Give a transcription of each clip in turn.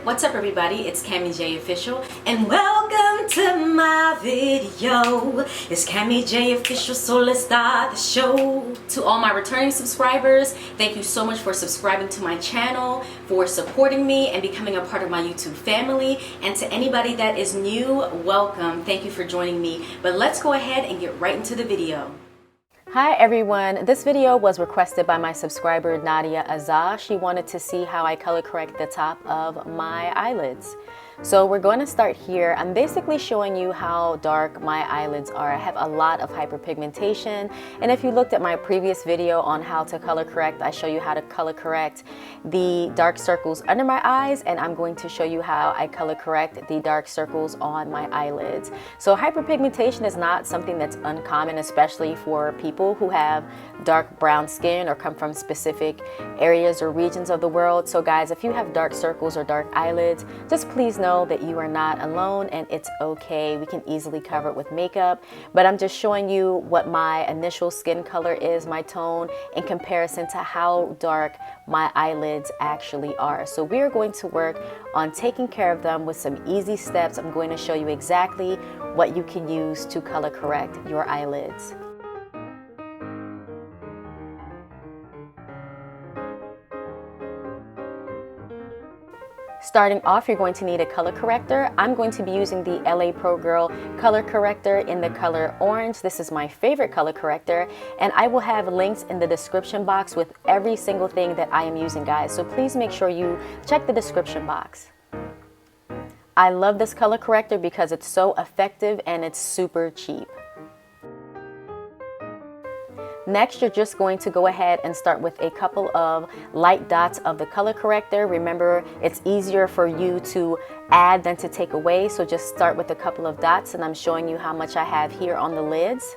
What's up everybody, it's Cammy J Official and welcome to my video. It's Cammy J Official, so let's start the show. To all my returning subscribers, thank you so much for subscribing to my channel, for supporting me and becoming a part of my YouTube family. And to anybody that is new, welcome. Thank you for joining me. But let's go ahead and get right into the video. Hi everyone, this video was requested by my subscriber Nadia Azah. She wanted to see how I color correct the top of my eyelids. So we're going to start here. I'm basically showing you how dark my eyelids are. I have a lot of hyperpigmentation, and if you looked at my previous video on how to color correct, I show you how to color correct the dark circles under my eyes, and I'm going to show you how I color correct the dark circles on my eyelids. So hyperpigmentation is not something that's uncommon, especially for people who have dark brown skin or come from specific areas or regions of the world. So guys, if you have dark circles or dark eyelids, just please know that you are not alone and it's okay. We can easily cover it with makeup, but I'm just showing you what my initial skin color is, my tone, in comparison to how dark my eyelids actually are. So we are going to work on taking care of them with some easy steps. I'm going to show you exactly what you can use to color correct your eyelids. Starting off, you're going to need a color corrector. I'm going to be using the LA Pro Girl color corrector in the color orange. This is my favorite color corrector, and I will have links in the description box with every single thing that I am using, guys. So please make sure you check the description box. I love this color corrector because it's so effective and it's super cheap. Next, you're just going to go ahead and start with a couple of light dots of the color corrector. Remember, it's easier for you to add than to take away, so just start with a couple of dots, and I'm showing you how much I have here on the lids.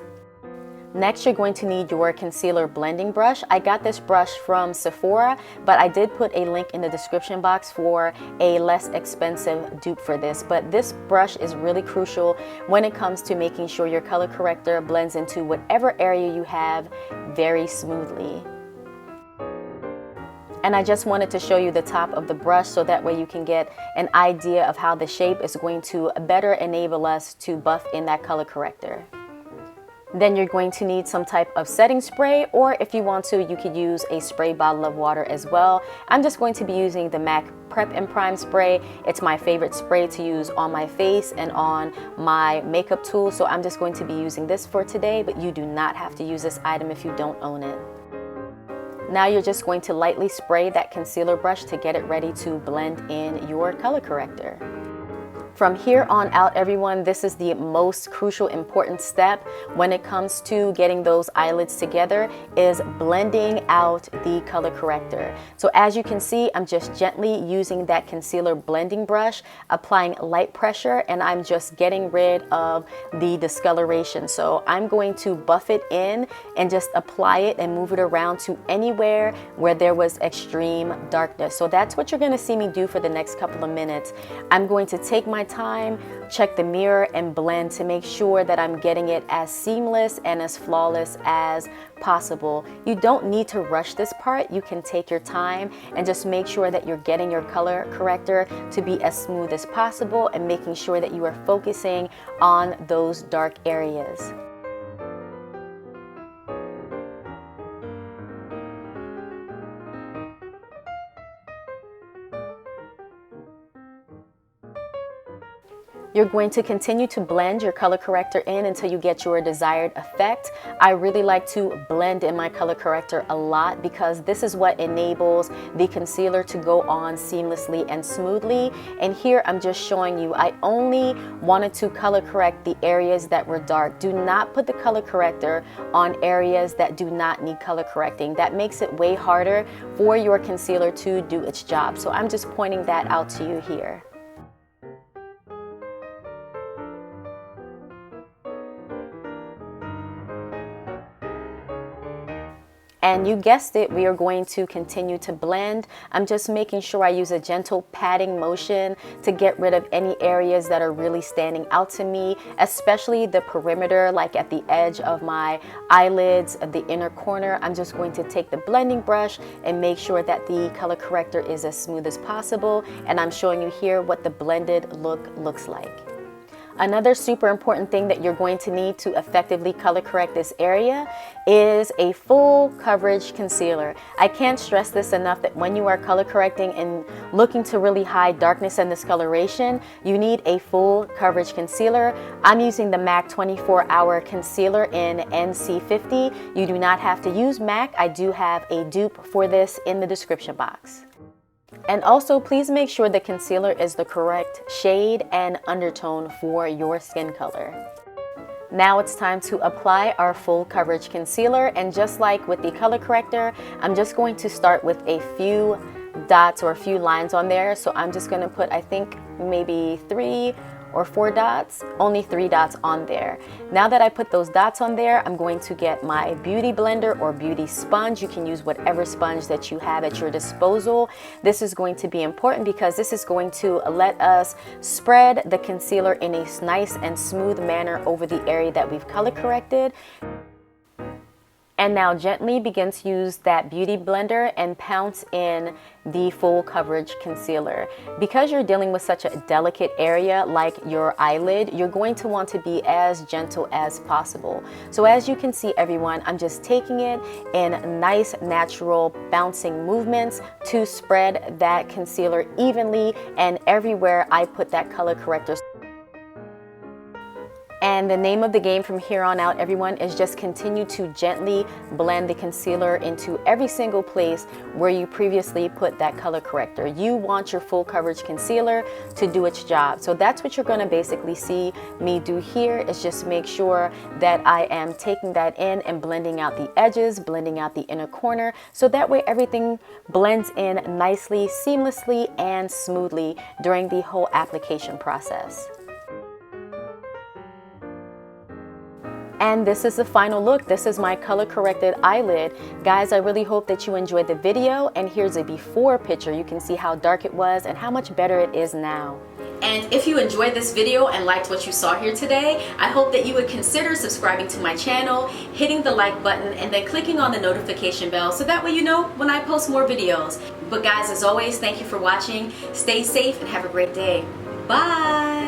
Next, you're going to need your concealer blending brush. I got this brush from Sephora, but I did put a link in the description box for a less expensive dupe for this. But this brush is really crucial when it comes to making sure your color corrector blends into whatever area you have very smoothly. And I just wanted to show you the top of the brush so that way you can get an idea of how the shape is going to better enable us to buff in that color corrector. Then you're going to need some type of setting spray, or if you want to, you could use a spray bottle of water as well. I'm just going to be using the MAC Prep and Prime spray. It's my favorite spray to use on my face and on my makeup tool, so I'm just going to be using this for today, but you do not have to use this item if you don't own it. Now you're just going to lightly spray that concealer brush to get it ready to blend in your color corrector. From here on out, everyone, this is the most crucial, important step when it comes to getting those eyelids together, is blending out the color corrector. So as you can see, I'm just gently using that concealer blending brush, applying light pressure, and I'm just getting rid of the discoloration. So I'm going to buff it in and just apply it and move it around to anywhere where there was extreme darkness. So that's what you're going to see me do for the next couple of minutes. I'm going to take my time, check the mirror, and blend to make sure that I'm getting it as seamless and as flawless as possible. You don't need to rush this part. You can take your time and just make sure that you're getting your color corrector to be as smooth as possible and making sure that you are focusing on those dark areas. You're going to continue to blend your color corrector in until you get your desired effect. I really like to blend in my color corrector a lot because this is what enables the concealer to go on seamlessly and smoothly. And here I'm just showing you, I only wanted to color correct the areas that were dark. Do not put the color corrector on areas that do not need color correcting. That makes it way harder for your concealer to do its job. So I'm just pointing that out to you here. And you guessed it, we are going to continue to blend. I'm just making sure I use a gentle patting motion to get rid of any areas that are really standing out to me, especially the perimeter, like at the edge of my eyelids, the inner corner. I'm just going to take the blending brush and make sure that the color corrector is as smooth as possible. And I'm showing you here what the blended look looks like. Another super important thing that you're going to need to effectively color correct this area is a full coverage concealer. I can't stress this enough that when you are color correcting and looking to really hide darkness and discoloration, you need a full coverage concealer. I'm using the MAC 24-Hour Concealer in NC50. You do not have to use MAC. I do have a dupe for this in the description box. And also, please make sure the concealer is the correct shade and undertone for your skin color. Now it's time to apply our full coverage concealer, and just like with the color corrector, I'm just going to start with a few dots or a few lines on there. So I'm just going to put, I think, maybe 3 or 4 dots, only 3 dots on there. Now that I put those dots on there, I'm going to get my beauty blender or beauty sponge. You can use whatever sponge that you have at your disposal. This is going to be important because this is going to let us spread the concealer in a nice and smooth manner over the area that we've color corrected. And now gently begin to use that beauty blender and pounce in the full coverage concealer. Because you're dealing with such a delicate area like your eyelid, you're going to want to be as gentle as possible. So as you can see, everyone, I'm just taking it in nice, natural, bouncing movements to spread that concealer evenly and everywhere I put that color corrector. And the name of the game from here on out, everyone, is just continue to gently blend the concealer into every single place where you previously put that color corrector. You want your full coverage concealer to do its job. So that's what you're going to basically see me do here, is just make sure that I am taking that in and blending out the edges, blending out the inner corner, so that way everything blends in nicely, seamlessly, and smoothly during the whole application process. And this is the final look. This is my color corrected eyelid. Guys, I really hope that you enjoyed the video, and here's a before picture. You can see how dark it was and how much better it is now. And if you enjoyed this video and liked what you saw here today, I hope that you would consider subscribing to my channel, hitting the like button, and then clicking on the notification bell so that way you know when I post more videos. But guys, as always, thank you for watching. Stay safe and have a great day. Bye!